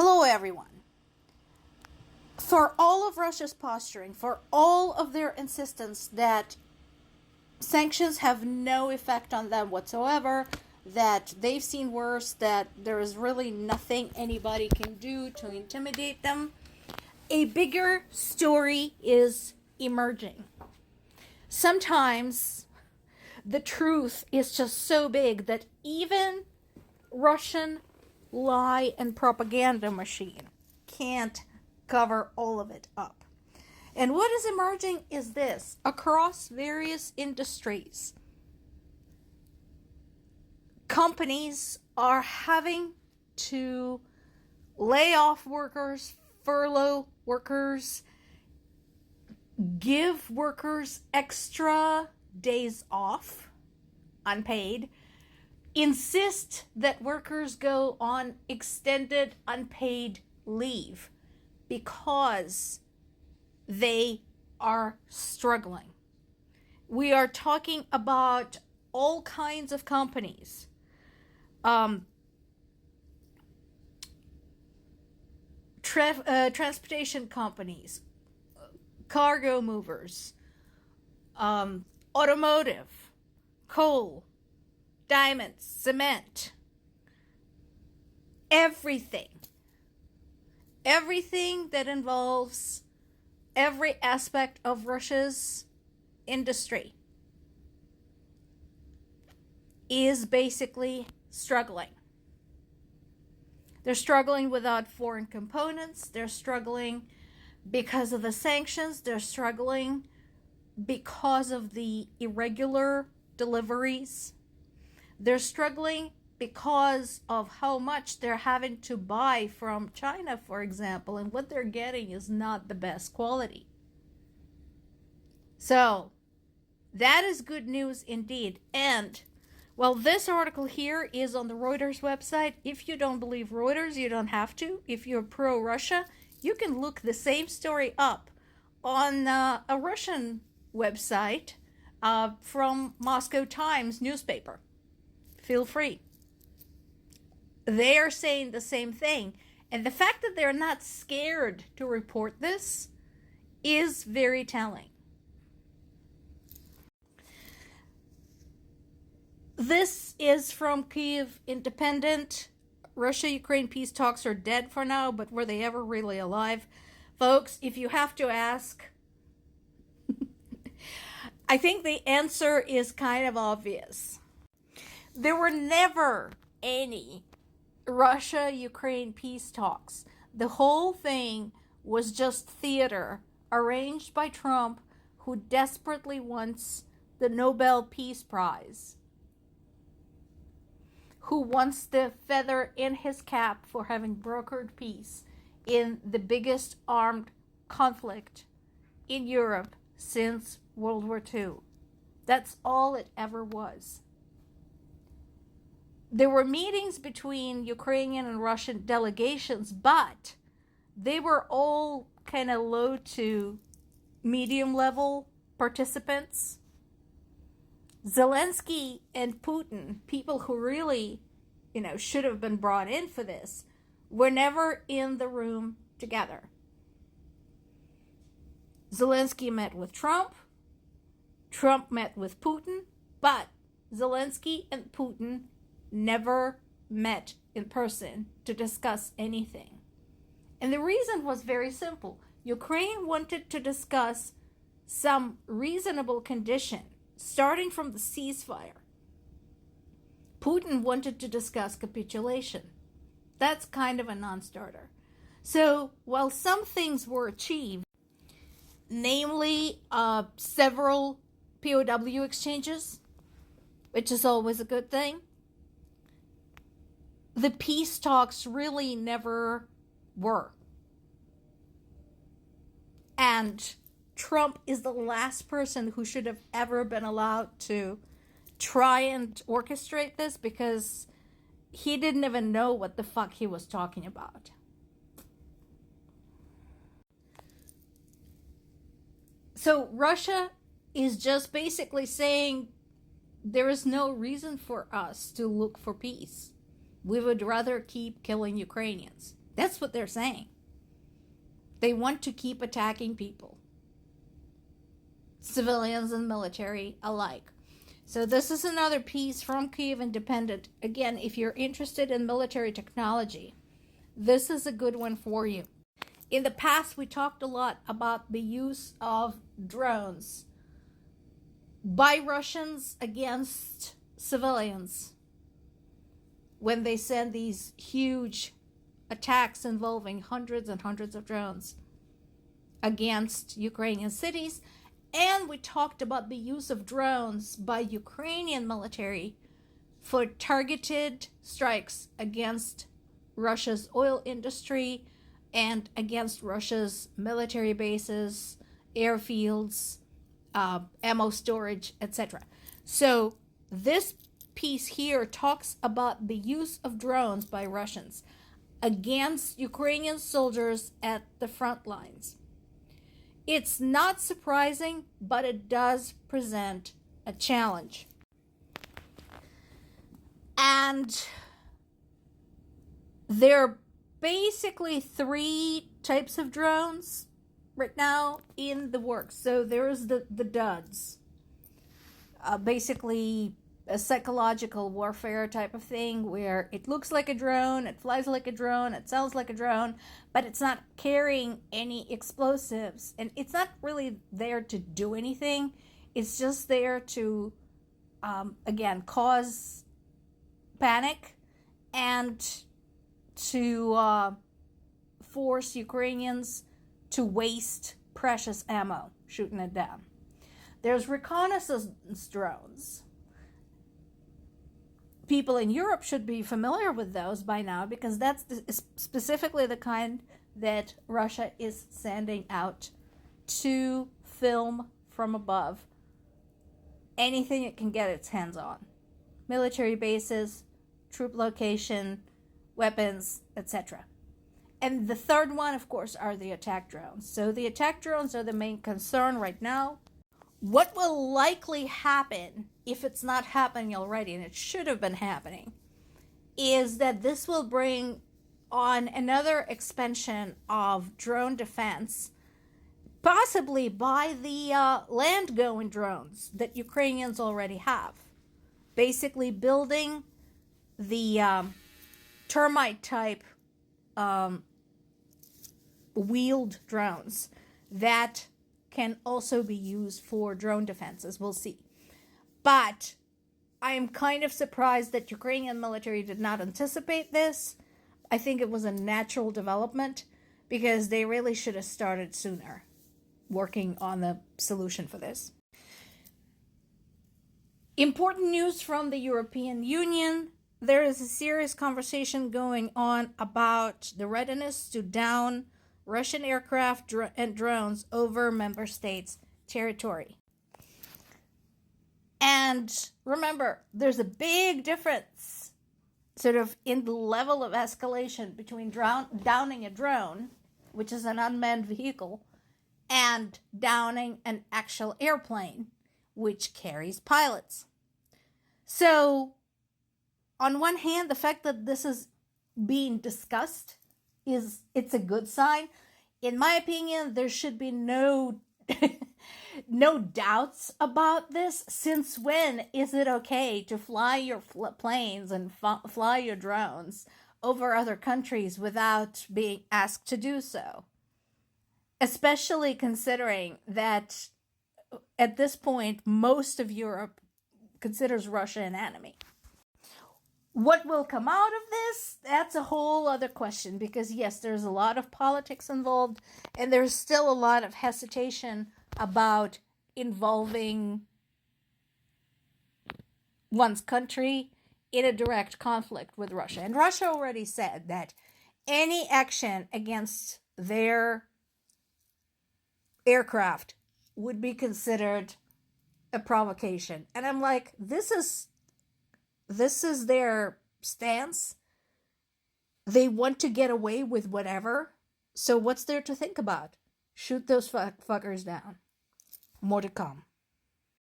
Hello, everyone. For all of Russia's posturing, for all of their insistence that sanctions have no effect on them whatsoever, that they've seen worse, that there is really nothing anybody can do to intimidate them, a bigger story is emerging. Sometimes the truth is just so big that even Russian lie and propaganda machine can't cover all of it up. And what is emerging is this: across various industries, companies are having to lay off workers, furlough workers, give workers extra days off, unpaid, insist that workers go on extended unpaid leave because they are struggling. We are talking about all kinds of companies. Transportation companies, cargo movers, automotive, coal, diamonds, cement, everything that involves every aspect of Russia's industry is basically struggling. They're struggling without foreign components. They're struggling because of the sanctions. They're struggling because of the irregular deliveries. They're struggling because of how much they're having to buy from China, for example, and what they're getting is not the best quality. So that is good news indeed. And well, this article here is on the Reuters website. If you don't believe Reuters, you don't have to. If you're pro-Russia, you can look the same story up on a Russian website from Moscow Times newspaper. Feel free. They are saying the same thing. And the fact that they're not scared to report this is very telling. This is from Kyiv Independent. Russia-Ukraine peace talks are dead for now, but were they ever really alive? Folks, if you have to ask, I think the answer is kind of obvious. There were never any Russia-Ukraine peace talks. The whole thing was just theater arranged by Trump, who desperately wants the Nobel Peace Prize, who wants the feather in his cap for having brokered peace in the biggest armed conflict in Europe since World War II. That's all it ever was. There were meetings between Ukrainian and Russian delegations, but they were all kind of low to medium level participants. Zelensky and Putin, people who really, should have been brought in for this, were never in the room together. Zelensky met with Trump. Trump met with Putin, but Zelensky and Putin never met in person to discuss anything. And the reason was very simple. Ukraine wanted to discuss some reasonable condition, starting from the ceasefire. Putin wanted to discuss capitulation. That's kind of a non-starter. So while some things were achieved, namely several POW exchanges, which is always a good thing, the peace talks really never were. And Trump is the last person who should have ever been allowed to try and orchestrate this, because he didn't even know what the fuck he was talking about. So Russia is just basically saying there is no reason for us to look for peace. We would rather keep killing Ukrainians. That's what they're saying. They want to keep attacking people, civilians and military alike. So this is another piece from Kyiv Independent. Again, if you're interested in military technology, this is a good one for you. In the past, we talked a lot about the use of drones by Russians against civilians when they send these huge attacks involving hundreds and hundreds of drones against Ukrainian cities. And we talked about the use of drones by Ukrainian military for targeted strikes against Russia's oil industry and against Russia's military bases, airfields, ammo storage, etc. So this piece here talks about the use of drones by Russians against Ukrainian soldiers at the front lines. It's not surprising, but it does present a challenge. And there are basically 3 types of drones right now in the works. So there's the duds, basically a psychological warfare type of thing where it looks like a drone, it flies like a drone, it sounds like a drone, but it's not carrying any explosives, and it's not really there to do anything. It's just there to, again, cause panic and to force Ukrainians to waste precious ammo shooting it down. There's reconnaissance drones. People in Europe should be familiar with those by now because that's specifically the kind that Russia is sending out to film from above anything it can get its hands on. Military bases, troop location, weapons, etc. And the third one, of course, are the attack drones. So the attack drones are the main concern right now. What will likely happen, if it's not happening already, and it should have been happening, is that this will bring on another expansion of drone defense, possibly by the land-going drones that Ukrainians already have. Basically building the termite-type wheeled drones that can also be used for drone defenses. We'll see. But I am kind of surprised that Ukrainian military did not anticipate this. I think it was a natural development because they really should have started sooner working on the solution for this. Important news from the European Union. There is a serious conversation going on about the readiness to down Russian aircraft and drones over member states' territory. And remember, there's a big difference sort of in the level of escalation between downing a drone, which is an unmanned vehicle, and downing an actual airplane, which carries pilots. So, on one hand, the fact that this is being discussed it's a good sign. In my opinion, there should be no doubts about this. Since when is it okay to fly your planes and fly your drones over other countries without being asked to do so? Especially considering that at this point, most of Europe considers Russia an enemy. What will come out of this? That's a whole other question because, yes, there's a lot of politics involved and there's still a lot of hesitation about involving one's country in a direct conflict with Russia. And Russia already said that any action against their aircraft would be considered a provocation. And I'm like, this is their stance. They want to get away with whatever. So what's there to think about? Shoot those fuckers down. More to come.